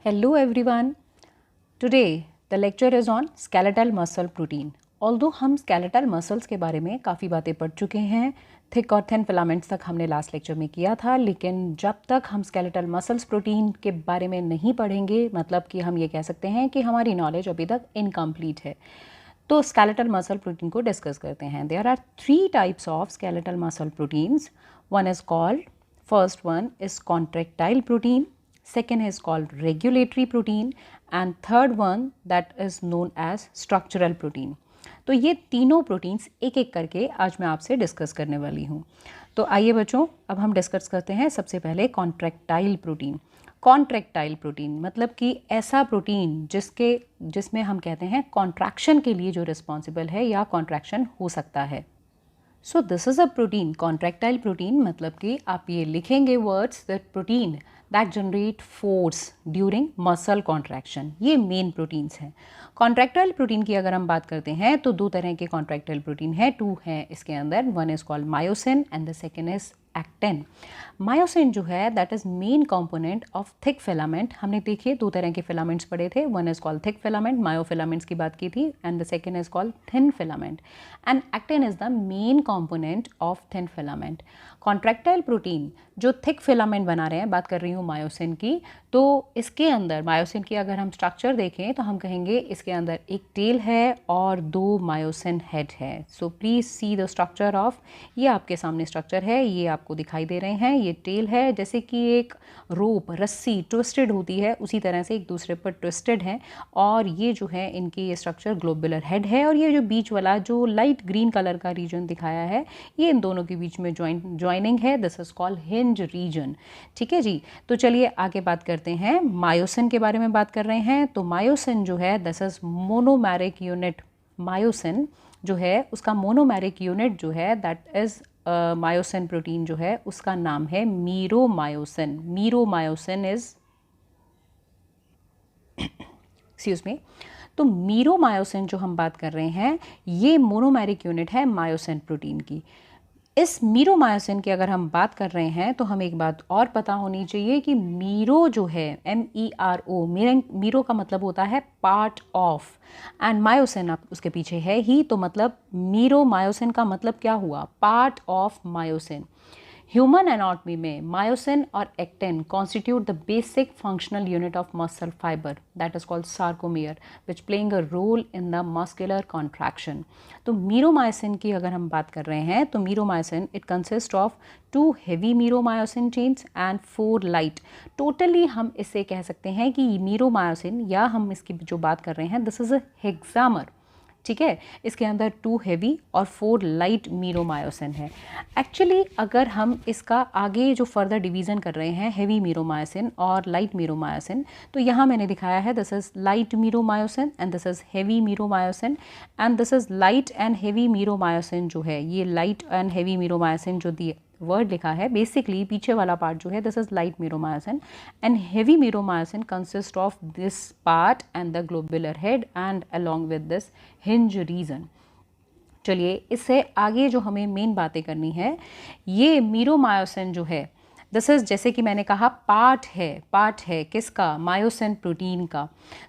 Hello everyone. Today the lecture is on skeletal muscle protein. Although हम skeletal muscles के बारे में काफ़ी बातें पढ़ चुके हैं, थिक और थिन फिलामेंट्स तक हमने लास्ट लेक्चर में किया था, लेकिन जब तक हम skeletal muscles प्रोटीन के बारे में नहीं पढ़ेंगे, मतलब कि हम ये कह सकते हैं कि हमारी नॉलेज अभी तक इनकम्प्लीट है। तो skeletal muscle प्रोटीन को डिस्कस करते हैं। There are 3 types of skeletal muscle proteins. One is called, first one is contractile protein, second is called regulatory protein and third one that is known as structural protein. तो ये तीनों proteins एक एक करके आज मैं आपसे डिस्कस करने वाली हूँ। तो आइए बच्चों, अब हम डिस्कस करते हैं सबसे पहले कॉन्ट्रैक्टाइल प्रोटीन। कॉन्ट्रैक्टाइल प्रोटीन मतलब कि ऐसा प्रोटीन जिसमें हम कहते हैं कॉन्ट्रैक्शन के लिए जो रिस्पॉन्सिबल है या कॉन्ट्रैक्शन हो सकता है। So this is a protein, contractile protein मतलब कि आप ये लिखेंगे words that protein that generate force during muscle contraction. ये मेन प्रोटीन्स हैं। कॉन्ट्रैक्टाइल प्रोटीन की अगर हम बात करते हैं तो दो तरह के कॉन्ट्रैक्टाइल प्रोटीन हैं, 2 हैं इसके अंदर। One is called myosin and the second is actin. Myosin जो है that is main component of thick filament. हमने देखिए 2 तरह के फिलामेंट्स पढ़े थे, one is called thick filament, myofilaments की बात की थी, and the second is called thin filament, and actin is the main component of thin filament. Contractile protein जो थिक फिलामेंट बना रहे हैं, बात कर रही हूँ मायोसिन की, तो इसके अंदर मायोसिन की अगर हम स्ट्रक्चर देखें तो हम कहेंगे इसके अंदर एक टेल है और 2 मायोसिन हेड है। So please see the structure of, ये आपके सामने स्ट्रक्चर है, ये आपको दिखाई दे रहे हैं। ये टेल है, जैसे कि एक रोप रस्सी ट्विस्टेड होती है उसी तरह से एक दूसरे पर ट्विस्टेड है, और ये जो है इनकी ये स्ट्रक्चर ग्लोबुलर हेड है, और ये जो बीच वाला जो लाइट ग्रीन कलर का रीजन दिखाया है ये इन दोनों के बीच में ज्वाइनिंग है। This is called hinge region. ठीक है जी। तो चलिए आगे बात करते हैं, मायोसिन के बारे में बात कर रहे हैं। तो मायोसिन जो है this is monomeric unit. Myosin जो है उसका मोनोमेरिक यूनिट जो है दैट इज मायोसिन प्रोटीन जो है उसका नाम है meromyosin. Meromyosin is excuse me. तो मीरोमायोसिन जो हम बात कर रहे हैं ये मोनोमेरिक यूनिट है मायोसिन प्रोटीन की। इस मीरोमायोसिन की अगर हम बात कर रहे हैं तो हमें एक बात और पता होनी चाहिए कि मीरो जो है MERO, मीरो का मतलब होता है पार्ट ऑफ, एंड मायोसिन आप उसके पीछे है ही, तो मतलब मीरोमायोसिन का मतलब क्या हुआ, part of myosin. Human anatomy में मायोसिन और actin constitute the basic functional unit of muscle fibre that is called sarcomere which playing a role in the muscular contraction. तो मीरोमायोसिन की अगर हम बात कर रहे हैं तो meromyosin it consist of 2 heavy meromyosin chains and 4 light. Totally हम इसे कह सकते हैं कि मीरोमायोसिन, या हम इसकी जो बात कर रहे हैं दिस इज अ हेक्सामर। ठीक है, इसके अंदर 2 हेवी और 4 लाइट मीरोमायोसिन है। एक्चुअली अगर हम इसका आगे जो फर्दर डिवीज़न कर रहे हैं हेवी मीरोमायोसिन और लाइट मीरोमायोसिन, तो यहाँ मैंने दिखाया है this is light meromyosin and this is heavy meromyosin, and this is light and heavy meromyosin जो है, ये लाइट एंड हेवी मीरोमायोसिन जो दिए वर्ड लिखा है, बेसिकली पीछे वाला पार्ट जो है this is light meromyosin, and heavy meromyosin consist of this part and the globular head and along with this hinge region. चलिए इससे आगे जो हमें मेन बातें करनी है, ये मीरोमायोसिन जो है दिस इज, जैसे कि मैंने कहा पार्ट है किसका, मायोसिन प्रोटीन का।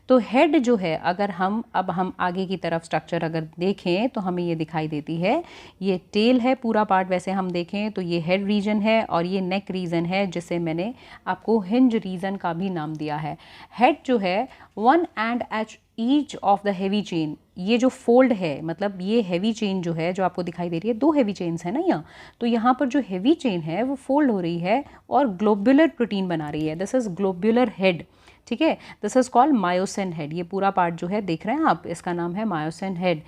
तो हेड जो है, अगर हम आगे की तरफ स्ट्रक्चर अगर देखें तो हमें ये दिखाई देती है, ये टेल है पूरा पार्ट, वैसे हम देखें तो ये हेड रीजन है और ये नेक रीजन है, जिसे मैंने आपको हिंज रीजन का भी नाम दिया है। हेड जो है 1 and H each of the heavy chain, ये जो फोल्ड है मतलब ये हेवी चेन जो है जो आपको दिखाई दे रही है, 2 हेवी चेन्स है ना यहाँ, तो यहाँ पर जो हेवी चेन है वो फोल्ड हो रही है और ग्लोबुलर प्रोटीन बना रही है। This is globular head. ठीक है, this is called myosin head. ये पूरा पार्ट जो है देख रहे हैं आप, इसका नाम है मायोसिन हेड।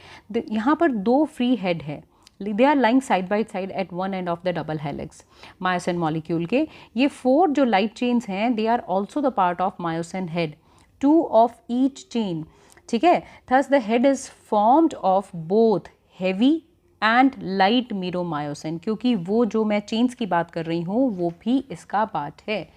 यहाँ पर 2 फ्री हेड है, they are lying side by side at one end of the double helix myosin molecule के। ये 4 जो लाइट चेन्स हैं they are also the part of myosin head, 2 of each chain. ठीक है, thus the head is formed of both heavy and light meromyosin, क्योंकि वो जो मैं चेन्स की बात कर रही हूँ वो भी इसका पार्ट है।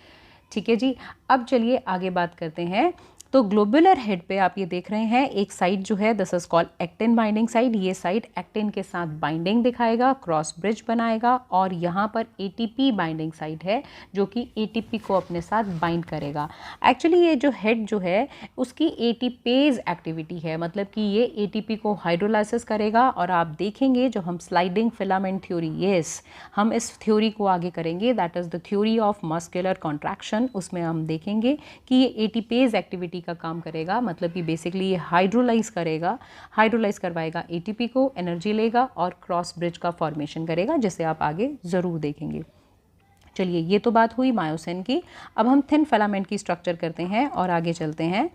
ठीक है जी। अब चलिए आगे बात करते हैं तो ग्लोबुलर हेड पे आप ये देख रहे हैं एक साइड जो है this is called actin binding side, ये साइड एक्टिन के साथ बाइंडिंग दिखाएगा, क्रॉस ब्रिज बनाएगा, और यहाँ पर एटीपी बाइंडिंग साइड है जो कि एटीपी को अपने साथ बाइंड करेगा। एक्चुअली ये जो हेड जो है उसकी एटीपेज एक्टिविटी है, मतलब कि ये एटीपी को हाइड्रोलाइसिस करेगा। और आप देखेंगे जब हम स्लाइडिंग फिलामेंट थ्योरी, यस हम इस थ्योरी को आगे करेंगे, that is the theory of muscular contraction, उसमें हम देखेंगे कि ये एटीपेज एक्टिविटी का काम करेगा, मतलब कि बेसिकली ये हाइड्रोलाइज करवाएगा एटीपी को, एनर्जी लेगा और क्रॉस ब्रिज का फॉर्मेशन करेगा, जिसे आप आगे ज़रूर देखेंगे। चलिए ये तो बात हुई मायोसिन की। अब हम थिन फिलामेंट की स्ट्रक्चर करते हैं और आगे चलते हैं।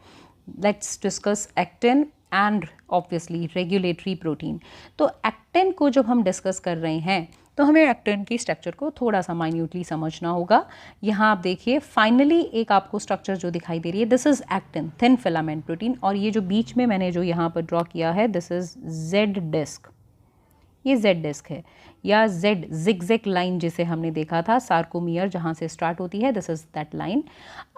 Let's discuss actin and obviously regulatory protein. तो एक्टिन को जब हम डिस्कस कर रहे हैं तो हमें एक्टिन की स्ट्रक्चर को थोड़ा सा माइन्यूटली समझना होगा। यहाँ आप देखिए फाइनली एक आपको स्ट्रक्चर जो दिखाई दे रही है, this is actin, thin filament protein, और ये जो बीच में मैंने जो यहाँ पर ड्रॉ किया है दिस इज जेड डिस्क, ये जेड डिस्क है, या जेड जिगजैग लाइन जिसे हमने देखा था, सार्कोमियर जहाँ से स्टार्ट होती है, दिस इज दैट लाइन।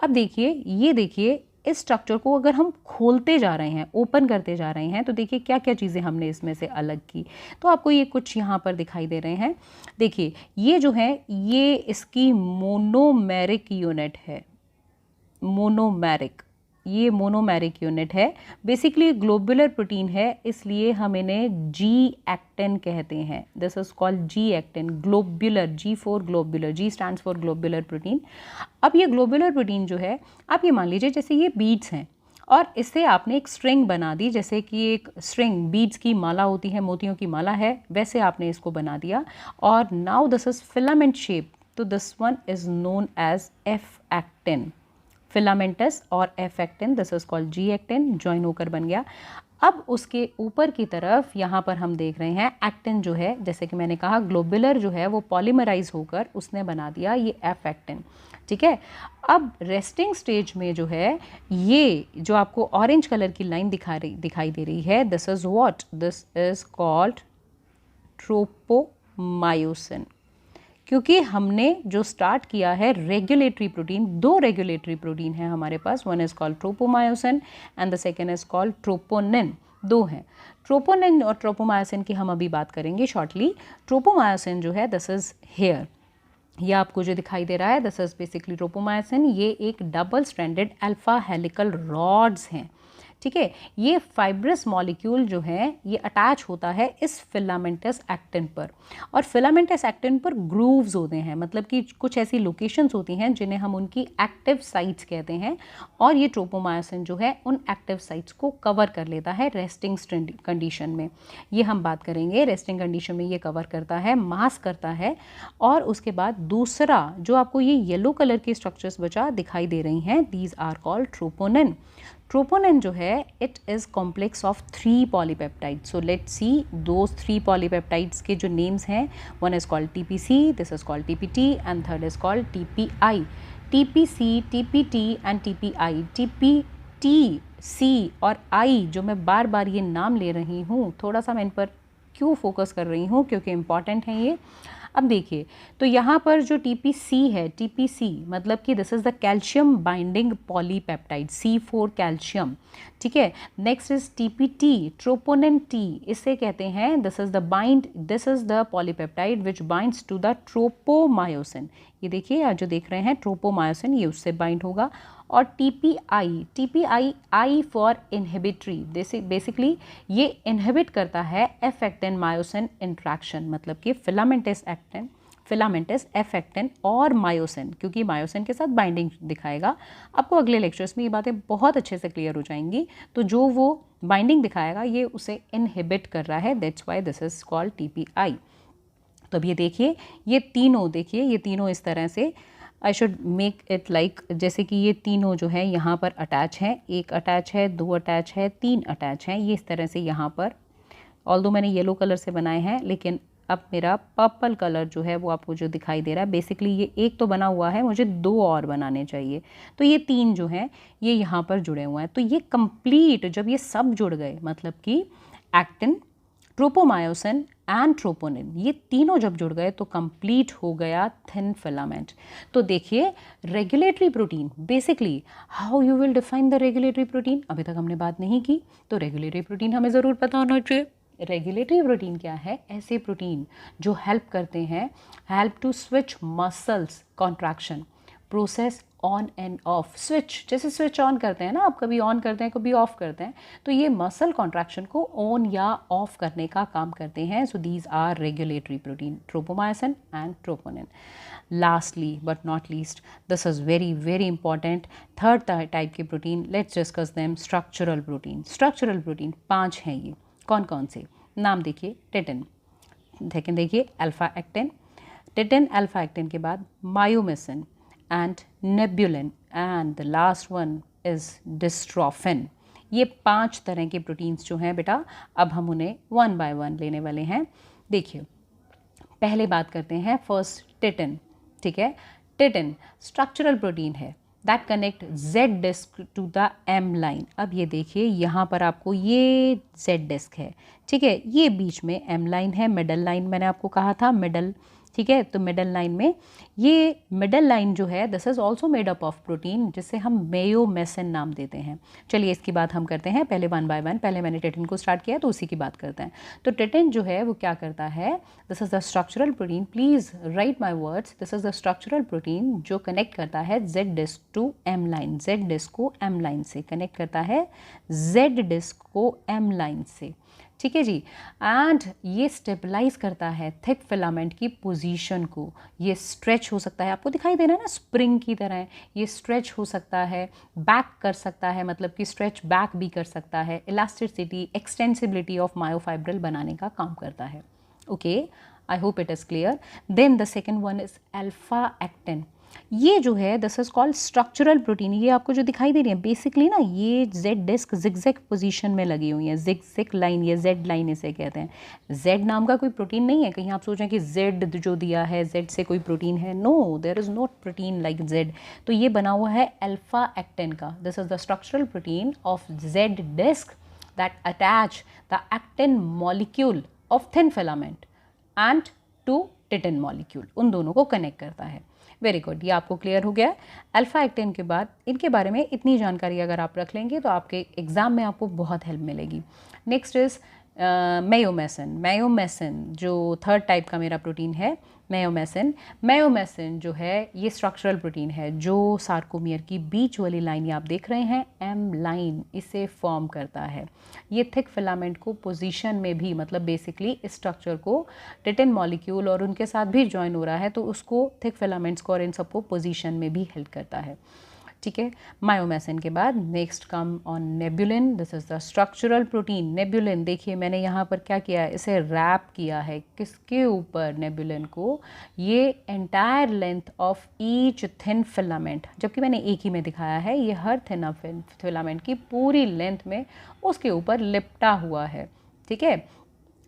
अब देखिए, ये देखिए इस स्ट्रक्चर को अगर हम खोलते जा रहे हैं, ओपन करते जा रहे हैं, तो देखिए क्या क्या चीज़ें हमने इसमें से अलग की। तो आपको ये कुछ यहाँ पर दिखाई दे रहे हैं। देखिए ये जो है ये इसकी मोनोमेरिक यूनिट है, मोनोमेरिक, ये मोनोमेरिक यूनिट है। बेसिकली ग्लोबुलर प्रोटीन है, इसलिए हम इन्हें जी एक्टिन कहते हैं। This is called G actin, globular, G for globular, G stands for globular protein. अब ये ग्लोबुलर प्रोटीन जो है, आप ये मान लीजिए जैसे ये बीड्स हैं और इससे आपने एक स्ट्रिंग बना दी, जैसे कि एक स्ट्रिंग बीड्स की माला होती है, मोतियों की माला है, वैसे आपने इसको बना दिया। और now this is filament shape, तो this one is known as F actin, filaments, और F actin, this is called G actin, join होकर बन गया। अब उसके ऊपर की तरफ यहाँ पर हम देख रहे हैं एक्टिन जो है, जैसे कि मैंने कहा ग्लोबुलर जो है वो पॉलीमराइज होकर उसने बना दिया ये एफ एक्टिन, ठीक है। अब रेस्टिंग स्टेज में जो है, ये जो आपको ऑरेंज कलर की लाइन दिखाई दे रही है, this is what, this is called tropomyosin, क्योंकि हमने जो स्टार्ट किया है रेगुलेटरी प्रोटीन, दो रेगुलेटरी प्रोटीन है हमारे पास, one is called tropomyosin and the second is called troponin, दो हैं। ट्रोपोनिन और ट्रोपोमायोसिन की हम अभी बात करेंगे शॉर्टली। ट्रोपोमायोसिन जो है दिस इज हेयर, ये आपको जो दिखाई दे रहा है दिस इज बेसिकली ट्रोपोमायोसिन, ये एक double stranded alpha helical rods हैं, ठीक है। ये फाइब्रस मॉलिक्यूल जो है ये अटैच होता है इस फिलामेंटस एक्टिन पर, और फिलामेंटस एक्टिन पर ग्रूव्स होते हैं, मतलब कि कुछ ऐसी लोकेशंस होती हैं जिन्हें हम उनकी एक्टिव साइट्स कहते हैं, और ये ट्रोपोमायोसिन जो है उन एक्टिव साइट्स को कवर कर लेता है रेस्टिंग कंडीशन में। ये हम बात करेंगे, रेस्टिंग कंडीशन में ये कवर करता है, मास्क करता है। और उसके बाद दूसरा जो आपको ये येलो कलर के स्ट्रक्चर्स बचा दिखाई दे रही हैं, these are called troponin. Troponin जो है it is complex of 3 polypeptides. So let's see those 3 polypeptides के जो नेम्स हैं, one is called TPC, this is called TPT and third is called TPI. TPC, TPT and TPI, TPT, C और I जो मैं बार बार ये नाम ले रही हूँ, थोड़ा सा मैं इन पर क्यों फोकस कर रही हूँ, क्योंकि इम्पॉर्टेंट हैं ये। अब देखिए तो यहाँ पर जो टीपीसी है, टीपीसी मतलब कि this is the calcium binding polypeptide, C4 calcium, ठीक है। Next is TPT, troponin T, इससे कहते हैं this is the polypeptide which binds to the tropomyosin. ये देखिए जो देख रहे हैं ट्रोपोमायोसिन, ये उससे बाइंड होगा। और TPI, TPI I for inhibitory, basically ये इनहिबिट करता है एफ एक्टिन मायोसिन इंट्रैक्शन, मतलब कि फिलामेंटस एफ एक्टिन और मायोसिन, क्योंकि मायोसिन के साथ बाइंडिंग दिखाएगा। आपको अगले लेक्चर्स में ये बातें बहुत अच्छे से क्लियर हो जाएंगी। तो जो वो बाइंडिंग दिखाएगा ये उसे इनहिबिट कर रहा है, that's why this is called TPI. तो अब ये देखिए ये तीनों इस तरह से, I should make it like, जैसे कि ये तीनों जो है यहाँ पर अटैच हैं, एक अटैच है, दो अटैच है, तीन अटैच हैं, ये इस तरह से यहाँ पर, ऑल्दो मैंने येलो कलर से बनाए हैं, लेकिन अब मेरा पर्पल कलर जो है वो आपको जो दिखाई दे रहा है, बेसिकली ये एक तो बना हुआ है, मुझे दो और बनाने चाहिए। तो ये तीन जो हैं ये यहाँ पर जुड़े हुए हैं। तो ये कंप्लीट जब ये सब जुड़ गए, मतलब कि एक्टिन, ट्रोपोमायोसिन एंड ट्रोपोनिन, ये तीनों जब जुड़ गए तो कंप्लीट हो गया थिन फिलामेंट। तो देखिए regulatory protein, basically how you will define the regulatory protein, अभी तक हमने बात नहीं की, तो रेगुलेटरी प्रोटीन हमें ज़रूर पता होना चाहिए। रेगुलेटरी प्रोटीन क्या है? ऐसे प्रोटीन जो हेल्प करते हैं, help to switch muscles contraction process on and off, switch जैसे स्विच ऑन करते हैं ना, आप कभी ऑन करते हैं कभी ऑफ करते हैं, तो ये मसल कॉन्ट्रैक्शन को ऑन या ऑफ करने का काम करते हैं। So these are regulatory protein, tropomyosin and troponin. Lastly but not least, this is very very important, third type के protein, let's discuss them, structural protein. Structural protein 5 हैं, ये कौन कौन से? नाम देखिए, टिटिन, सेकेंड देखिए alpha actin, titin alpha actin के बाद मायोमेसिन and nebulin and the last one is dystrophin। ये 5 तरह के प्रोटीन्स जो हैं बेटा, अब हम उन्हें वन बाय वन लेने वाले हैं। देखिए पहले बात करते हैं फर्स्ट टिटिन, ठीक है। टिटिन स्ट्रक्चरल प्रोटीन है that connect Z disc to the M line. अब ये देखिए यहाँ पर आपको ये जेड डिस्क है, ठीक है, ये बीच में एम लाइन है, मिडल लाइन मैंने आपको कहा था मिडल, ठीक है। तो मिडल लाइन में, ये मिडल लाइन जो है this is also made up of protein जिसे हम मेयोमेसिन नाम देते हैं। चलिए इसकी बात हम करते हैं पहले वन बाय वन, पहले मैंने टिटिन को स्टार्ट किया तो उसी की बात करते हैं। तो टिटिन जो है वो क्या करता है, this is the structural protein, please write my words, this is the structural protein जो कनेक्ट करता है Z disc to M line, Z disc को एम लाइन से कनेक्ट करता है, जेड डिस्क को एम लाइन से, ठीक है जी। एंड ये स्टेबलाइज करता है थिक फिलामेंट की पोजीशन को, ये स्ट्रेच हो सकता है, आपको दिखाई दे रहा है ना स्प्रिंग की तरह, ये स्ट्रेच हो सकता है, बैक कर सकता है, मतलब कि स्ट्रेच बैक भी कर सकता है, इलास्टिसिटी एक्सटेंसिबिलिटी ऑफ मायोफाइब्रिल बनाने का काम करता है। Okay, I hope it is clear. Then the second one is alpha actin, ये जो है this is called structural protein, ये आपको जो दिखाई दे रही है बेसिकली ना, ये जेड डिस्क जिगजैग पोजीशन में लगी हुई है, जिगजैग लाइन, ये जेड लाइन इसे कहते हैं। जेड नाम का कोई प्रोटीन नहीं है, कहीं आप सोचें कि जेड जो दिया है जेड से कोई प्रोटीन है, no, there is not protein like Z. तो ये बना हुआ है अल्फा एक्टिन का, this is the structural protein of Z disc that attach the actin molecule of thin filament and to titin molecule, उन दोनों को कनेक्ट करता है। वेरी गुड, ये आपको क्लियर हो गया। अल्फा एक्टिन के बाद इनके बारे में इतनी जानकारी अगर आप रख लेंगे तो आपके एग्ज़ाम में आपको बहुत हेल्प मिलेगी। Next is मेयोमेसिन। मेयोमेसिन जो थर्ड टाइप का मेरा प्रोटीन है, मेयोमेसिन। मेयोमेसिन जो है ये स्ट्रक्चरल प्रोटीन है जो सार्कोमियर की बीच वाली लाइन ये आप देख रहे हैं एम लाइन, इसे फॉर्म करता है। ये थिक फिलामेंट को पोजीशन में भी, मतलब बेसिकली इस स्ट्रक्चर को टिटिन मॉलिक्यूल और उनके साथ भी ज्वाइन हो रहा है तो उसको थिक फिलामेंट्स को और इन सबको पोजीशन में भी हेल्प करता है, ठीक है। मायोमेसिन के बाद next come on nebulin, this is the structural protein. Nebulin देखिए मैंने यहाँ पर क्या किया है, इसे रैप किया है किसके ऊपर, नेबुलिन को, ये entire length of each thin filament, जबकि मैंने एक ही में दिखाया है, ये हर थिन फिलामेंट की पूरी लेंथ में उसके ऊपर लिपटा हुआ है, ठीक है,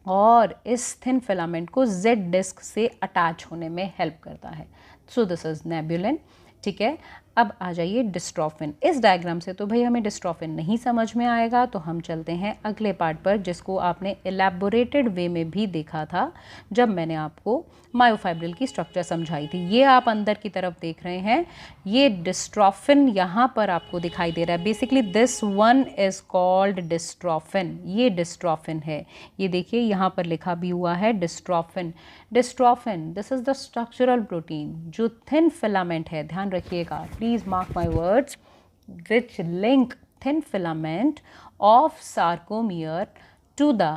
और इस थिन फिलामेंट को जेड डिस्क से अटैच होने में हेल्प करता है। सो दिस इज नेबुलिन, ठीक है। अब आ जाइए डिस्ट्रोफिन। इस डायग्राम से तो भाई हमें डिस्ट्रोफिन नहीं समझ में आएगा, तो हम चलते हैं अगले पार्ट पर जिसको आपने एलैबोरेटेड वे में भी देखा था जब मैंने आपको मायोफाइब्रिल की स्ट्रक्चर समझाई थी। ये आप अंदर की तरफ देख रहे हैं, ये डिस्ट्रोफिन यहाँ पर आपको दिखाई दे रहा है। Basically this one is called dystrophin, ये डिस्ट्रोफिन है, ये देखिए यहाँ पर लिखा भी हुआ है dystrophin. Dystrophin this is the structural protein जो थिन फिलामेंट है, ध्यान रखिएगा, please mark my words, which link thin filament of sarcomere to the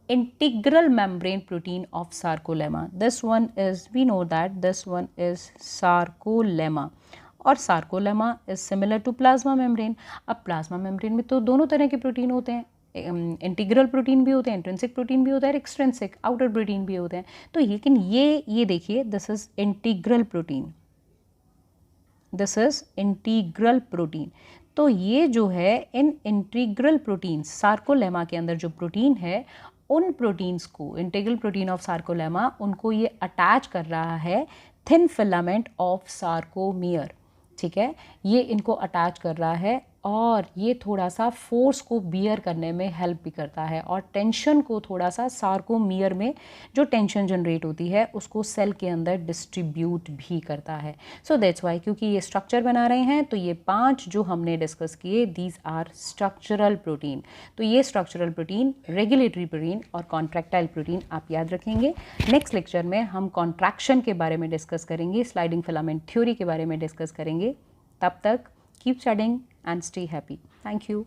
integral membrane protein of sarcolemma. This one is, we know that this one is sarcolemma और sarcolemma is similar to plasma membrane। अब plasma membrane में तो दोनों तरह के protein होते हैं, integral protein भी होते हैं, इंट्रिंसिक प्रोटीन भी होता है, एक्सट्रिंसिक आउटर प्रोटीन भी होते हैं। तो लेकिन ये देखिए this is integral protein, this is integral protein. तो ये जो है इन इंटीग्रल प्रोटीन सार्कोलेमा के अंदर जो प्रोटीन है, उन प्रोटीन्स को, इंटीग्रल प्रोटीन ऑफ सार्कोलेमा, उनको ये अटैच कर रहा है थिन फिलामेंट ऑफ सार्कोमियर, ठीक है, ये इनको अटैच कर रहा है और ये थोड़ा सा फोर्स को बियर करने में हेल्प भी करता है और टेंशन को थोड़ा सा सार्कोमियर में जो टेंशन जनरेट होती है उसको सेल के अंदर डिस्ट्रीब्यूट भी करता है। सो दैट्स वाई, क्योंकि ये स्ट्रक्चर बना रहे हैं तो ये 5 जो हमने डिस्कस किए दीज आर स्ट्रक्चरल प्रोटीन। तो ये स्ट्रक्चरल प्रोटीन, रेगुलेटरी प्रोटीन और कॉन्ट्रैक्टाइल प्रोटीन आप याद रखेंगे। नेक्स्ट लेक्चर में हम कॉन्ट्रैक्शन के बारे में डिस्कस करेंगे, स्लाइडिंग फिलामेंट थ्योरी के बारे में डिस्कस करेंगे। तब तक keep studying and stay happy. Thank you.